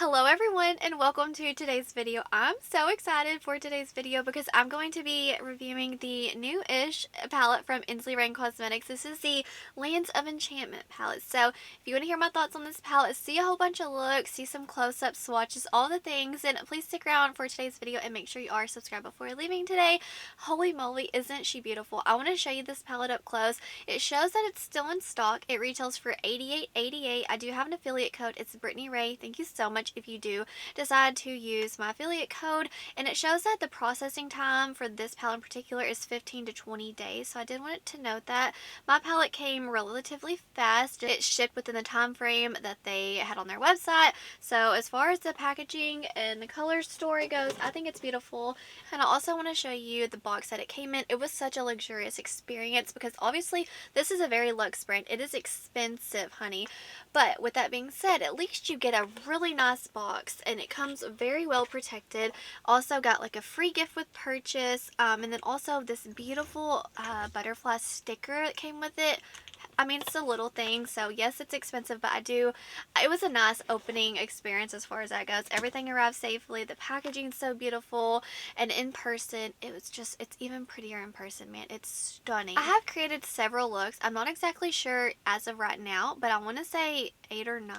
Hello everyone and welcome to today's video. I'm so excited for today's video because I'm going to be reviewing the new-ish palette from Ensley Reign Cosmetics. This is the Lands of Enchantment palette. So if you want to hear my thoughts on this palette, see a whole bunch of looks, see some close-ups, swatches, all the things, and please stick around for today's video and make sure you are subscribed before leaving today. Holy moly, isn't she beautiful? I want to show you this palette up close. It shows that it's still in stock. It retails for $88.88. I do have an affiliate code. It's BRITTANYRAE. Thank you so much if you do decide to use my affiliate code, and it shows that the processing time for this palette in particular is 15 to 20 days, so I did want to note that. My palette came relatively fast. It shipped within the time frame that they had on their website, so as far as the packaging and the color story goes, I think it's beautiful. And I also want to show you the box that it came in. It was such a luxurious experience because obviously this is a very luxe brand. It is expensive, honey, but with that being said, at least you get a really nice box and it comes very well protected. Also got like a free gift with purchase, and then also this beautiful butterfly sticker that came with it. I mean, it's a little thing, so yes, it's expensive, but it was a nice opening experience as far as that goes. Everything arrived safely. The packaging is so beautiful, and in person, it's even prettier in person, man. It's stunning. I have created several looks. I'm not exactly sure as of right now, but I want to say 8 or 9.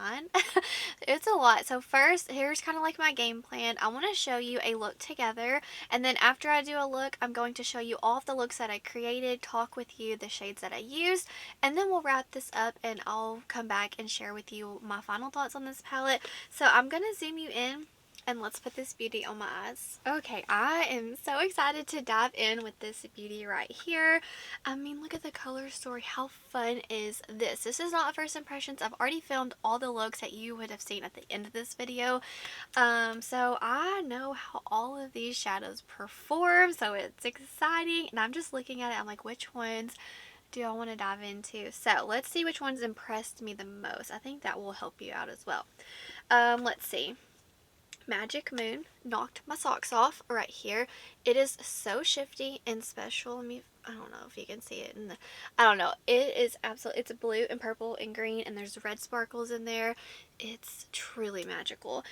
It's a lot. So first, here's kind of like my game plan. I want to show you a look together, and then after I do a look, I'm going to show you all of the looks that I created, talk with you the shades that I used, and then we'll wrap this up and I'll come back and share with you my final thoughts on this palette. So I'm going to zoom you in and let's put this beauty on my eyes. Okay, I am so excited to dive in with this beauty right here. I mean, look at the color story. How fun is this? This is not first impressions. I've already filmed all the looks that you would have seen at the end of this video. So I know how all of these shadows perform, so it's exciting. And I'm just looking at it. I'm like, which ones do I want to dive into? So let's see which ones impressed me the most. I think that will help you out as well. Let's see. Magic Moon knocked my socks off right here. It is so shifty and special. I don't know if you can see it I don't know. It is absolutely, it's blue and purple and green, and there's red sparkles in there. It's truly magical.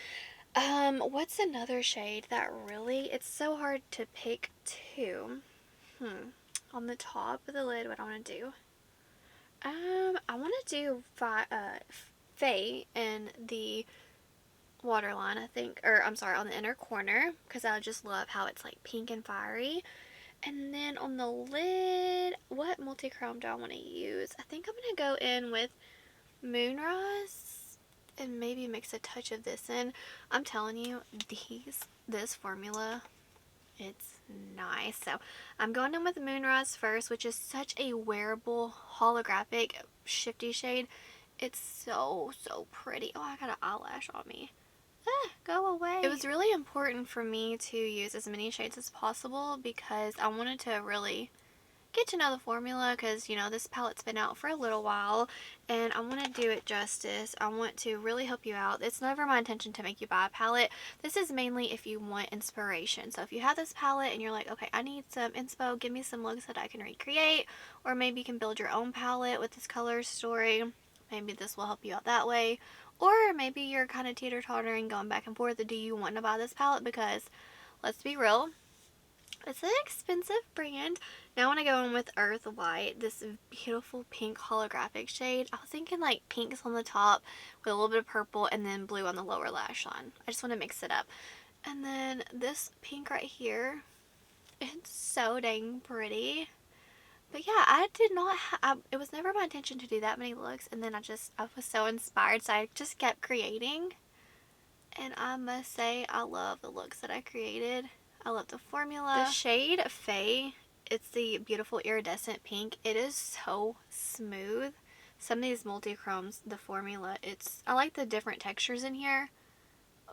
What's another shade that really, it's so hard to pick two. On the top of the lid, what I want to do. I want to do Faye in the waterline, I think, or I'm sorry, on the inner corner, because I just love how it's like pink and fiery. And then on the lid, what multi-chrome do I want to use? I think I'm going to go in with Moonrise and maybe mix a touch of this in. I'm telling you, this formula, it's nice. So I'm going in with Moonrise first, which is such a wearable holographic shifty shade. It's so pretty. Oh, I got an eyelash on me. Go away. It was really important for me to use as many shades as possible because I wanted to really get to know the formula, because you know this palette's been out for a little while and I want to do it justice. I want to really help you out. It's never my intention to make you buy a palette. This is mainly if you want inspiration. So if you have this palette and you're like, okay, I need some inspo, give me some looks that I can recreate, or maybe you can build your own palette with this color story. Maybe this will help you out that way. Or maybe you're kind of teeter-tottering, going back and forth. Do you want to buy this palette? Because let's be real, it's an expensive brand. Now I want to go in with Earth White, this beautiful pink holographic shade. I was thinking like pinks on the top with a little bit of purple and then blue on the lower lash line. I just want to mix it up. And then this pink right here, it's so dang pretty. But yeah, I did not it was never my intention to do that many looks, and then I was so inspired, so I just kept creating. And I must say, I love the looks that I created. I love the formula. The shade Faye, it's the beautiful iridescent pink. It is so smooth. Some of these multi-chromes, the formula, I like the different textures in here.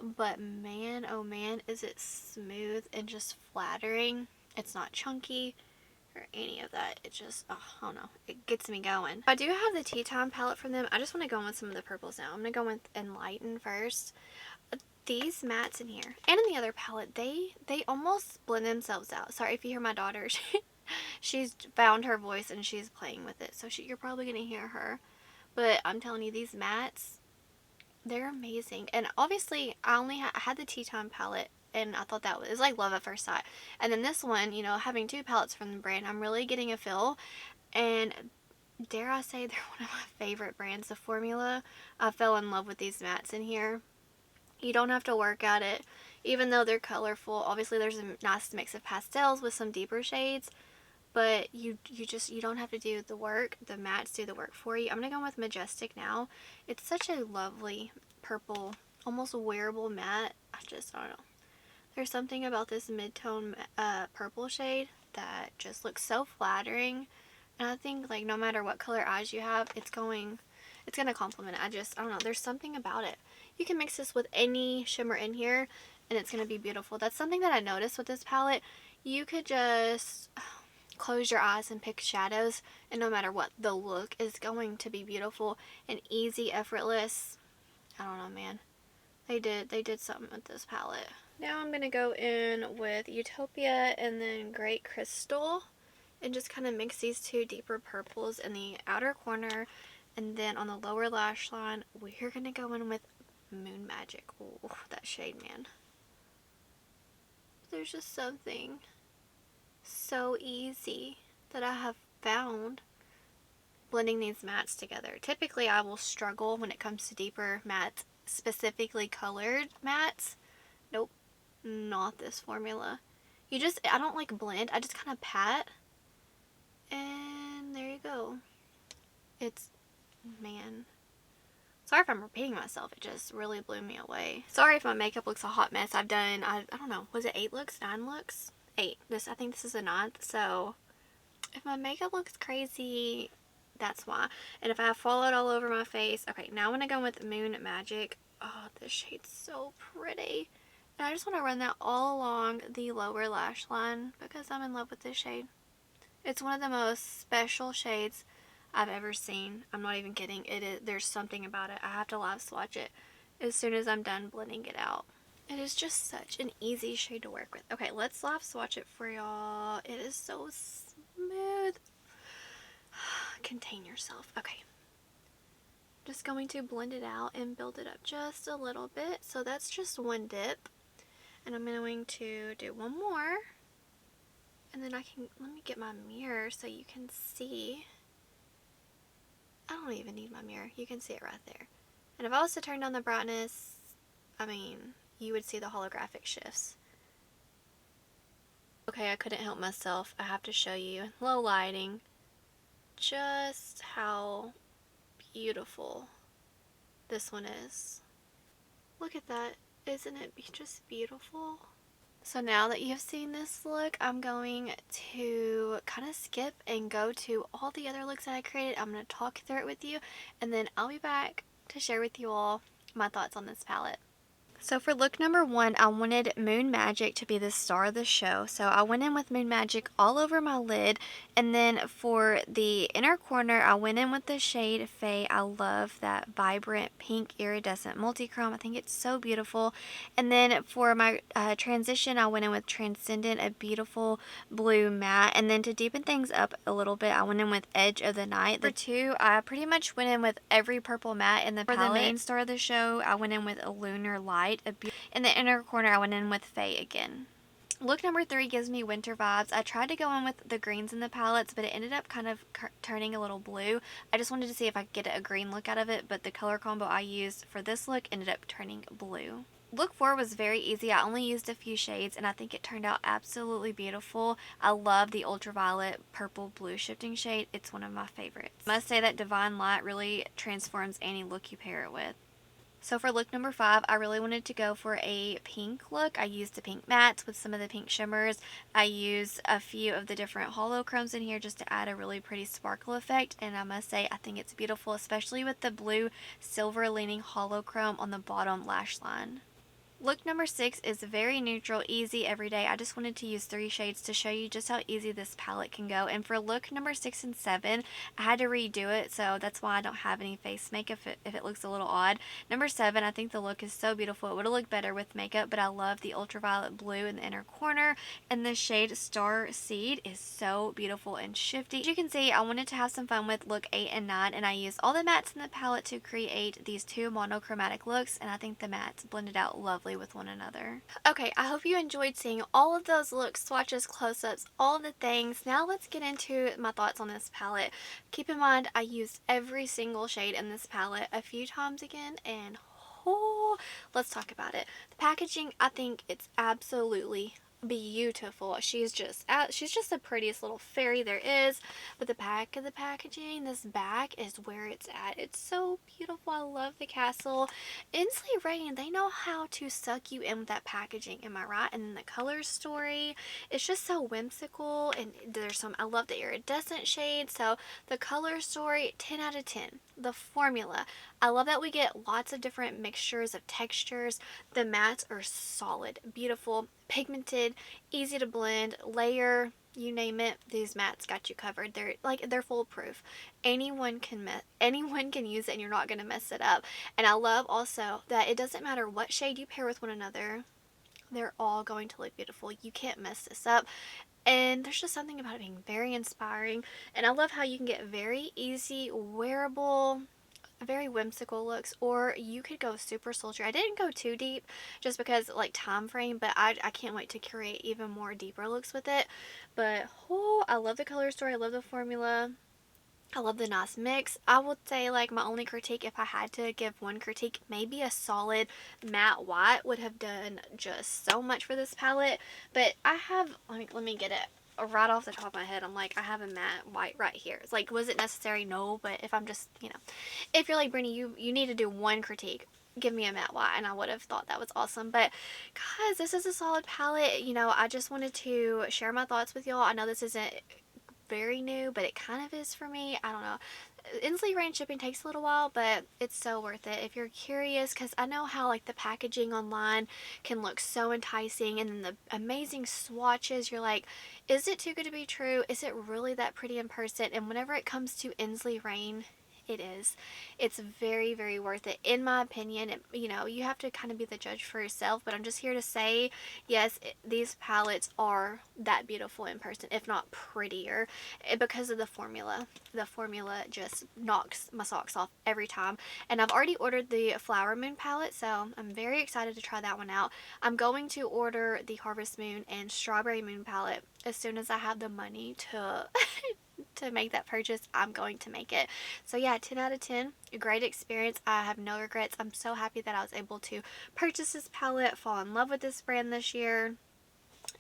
But man, oh man, is it smooth and just flattering. It's not chunky or any of that. It just, oh, I don't know, it gets me going. I do have the Tea Time palette from them. I just want to go in with some of the purples now. I'm going to go with Enlighten first. These mattes in here and in the other palette, they almost blend themselves out. Sorry if you hear my daughter. She's found her voice and she's playing with it, so you're probably going to hear her. But I'm telling you, these mattes, They're amazing. And obviously, I only I had the Tea Time palette, and I thought that was like love at first sight. And then this one, you know, having two palettes from the brand, I'm really getting a feel. And dare I say, they're one of my favorite brands. The formula, I fell in love with these mattes in here. You don't have to work at it, even though they're colorful. Obviously, there's a nice mix of pastels with some deeper shades, but you don't have to do the work. The mattes do the work for you. I'm gonna go with Majestic now. It's such a lovely purple, almost wearable matte. I don't know. There's something about this mid-tone purple shade that just looks so flattering, and I think like no matter what color eyes you have, it's gonna complement it. I don't know. There's something about it. You can mix this with any shimmer in here, and it's gonna be beautiful. That's something that I noticed with this palette. You could just close your eyes and pick shadows, and no matter what, the look is going to be beautiful and easy, effortless. I don't know, man. They did something with this palette. Now I'm gonna go in with Utopia and then Great Crystal, and just kind of mix these two deeper purples in the outer corner, and then on the lower lash line we're gonna go in with Moon Magic. Oh, that shade, man. There's just something so easy that I have found blending these mattes together. Typically I will struggle when it comes to deeper mattes, specifically colored mattes. Nope, not this formula. I don't like blend, I just kind of pat, and there you go. Man, sorry if I'm repeating myself, it just really blew me away. Sorry if my makeup looks a hot mess. I've done, I don't know, was it 8 looks, 9 looks? 8. I think this is the 9th, so if my makeup looks crazy, that's why. And if I have fallout all over my face. Okay, now I'm going to go with Moon Magic. Oh, this shade's so pretty. And I just want to run that all along the lower lash line because I'm in love with this shade. It's one of the most special shades I've ever seen. I'm not even kidding. There's something about it. I have to live swatch it as soon as I'm done blending it out. It is just such an easy shade to work with. Okay, let's live swatch it for y'all. It is so smooth. Contain yourself. Okay. Just going to blend it out and build it up just a little bit. So that's just one dip. And I'm going to do one more. And then let me get my mirror so you can see. I don't even need my mirror. You can see it right there. And if I was to turn down the brightness, I mean, you would see the holographic shifts. Okay, I couldn't help myself. I have to show you, low lighting, just how beautiful this one is. Look at that. Isn't it just beautiful? So now that you've seen this look, I'm going to kind of skip and go to all the other looks that I created. I'm going to talk through it with you, and then I'll be back to share with you all my thoughts on this palette. So for look number 1, I wanted Moon Magic to be the star of the show. So I went in with Moon Magic all over my lid. And then for the inner corner, I went in with the shade Faye. I love that vibrant pink iridescent multi-chrome. I think it's so beautiful. And then for my transition, I went in with Transcendent, a beautiful blue matte. And then to deepen things up a little bit, I went in with Edge of the Night. For 2, I pretty much went in with every purple matte in the palette. For the main star of the show, I went in with a Lunar Light. In the inner corner, I went in with Faye again. Look number 3 gives me winter vibes. I tried to go in with the greens in the palettes, but it ended up kind of turning a little blue. I just wanted to see if I could get a green look out of it, but the color combo I used for this look ended up turning blue. Look 4 was very easy. I only used a few shades, and I think it turned out absolutely beautiful. I love the ultraviolet purple blue shifting shade. It's one of my favorites. I must say that Divine Light really transforms any look you pair it with. So for look number 5, I really wanted to go for a pink look. I used the pink mattes with some of the pink shimmers. I used a few of the different holochromes in here just to add a really pretty sparkle effect. And I must say, I think it's beautiful, especially with the blue silver leaning holochrome on the bottom lash line. Look number 6 is very neutral, easy, everyday. I just wanted to use 3 shades to show you just how easy this palette can go. And for look number 6 and 7, I had to redo it, so that's why I don't have any face makeup if it looks a little odd. Number 7, I think the look is so beautiful. It would have looked better with makeup, but I love the ultraviolet blue in the inner corner. And the shade Star Seed is so beautiful and shifty. As you can see, I wanted to have some fun with look 8 and 9, and I used all the mattes in the palette to create these 2 monochromatic looks, and I think the mattes blended out lovely with one another. Okay, I hope you enjoyed seeing all of those looks, swatches, close-ups, all of the things. Now let's get into my thoughts on this palette. Keep in mind, I used every single shade in this palette a few times again, and oh, let's talk about it. The packaging, I think it's absolutely beautiful. She's just the prettiest little fairy there is. But the back of the packaging, this back is where it's at. It's so beautiful. I love the castle. Ensley Reign, they know how to suck you in with that packaging, am I right? And then the color story, it's just so whimsical, and there's some, I love the iridescent shade. So the color story, 10 out of 10. The formula, I love that we get lots of different mixtures of textures. The mattes are solid, beautiful, pigmented, easy to blend, layer, you name it, these mattes got you covered. They're foolproof. Anyone can use it and you're not going to mess it up. And I love also that it doesn't matter what shade you pair with one another. They're all going to look beautiful. You can't mess this up. And there's just something about it being very inspiring. And I love how you can get very easy, wearable, very whimsical looks, or you could go super sultry. I didn't go too deep just because like time frame, but I can't wait to create even more deeper looks with it. But oh, I love the color story. I love the formula. I love the nice mix. I would say like my only critique, if I had to give one critique, maybe a solid matte white would have done just so much for this palette. But I have, let me get it right off the top of my head. I'm like, I have a matte white right here. It's like, was it necessary? No, but if I'm just, if you're like, Brittany, you need to do one critique, give me a matte white, and I would have thought that was awesome. But guys, this is a solid palette. I just wanted to share my thoughts with y'all. I know this isn't very new, but it kind of is for me. I don't know. Ensley Reign shipping takes a little while, but it's so worth it if you're curious, because I know how like the packaging online can look so enticing, and then the amazing swatches, you're like, is it too good to be true? Is it really that pretty in person? And whenever it comes to Ensley Reign, it is. It's very, very worth it, in my opinion. You have to kind of be the judge for yourself, but I'm just here to say, yes, these palettes are that beautiful in person, if not prettier, because of the formula. The formula just knocks my socks off every time. And I've already ordered the Flower Moon palette, so I'm very excited to try that one out. I'm going to order the Harvest Moon and Strawberry Moon palette as soon as I have the money to to make that purchase. I'm going to make it. So yeah, 10 out of 10. A great experience. I have no regrets. I'm so happy that I was able to purchase this palette, fall in love with this brand this year.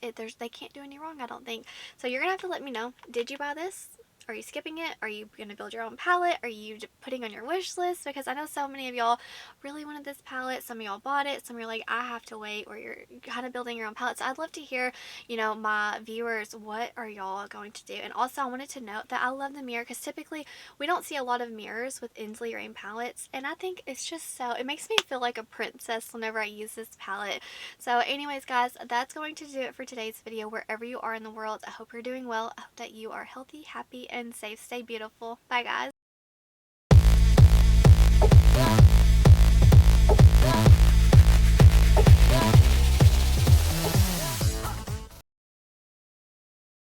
They can't do any wrong, I don't think. So you're gonna have to let me know. Did you buy this? Are you skipping it? Are you going to build your own palette? Are you putting on your wish list? Because I know so many of y'all really wanted this palette. Some of y'all bought it. Some of you are like, I have to wait, or you're kind of building your own palette. So I'd love to hear, my viewers, what are y'all going to do? And also I wanted to note that I love the mirror, because typically we don't see a lot of mirrors with Ensley Reign palettes. And I think it's just it makes me feel like a princess whenever I use this palette. So anyways, guys, that's going to do it for today's video. Wherever you are in the world, I hope you're doing well. I hope that you are healthy, happy, and safe. Stay beautiful. Bye, guys.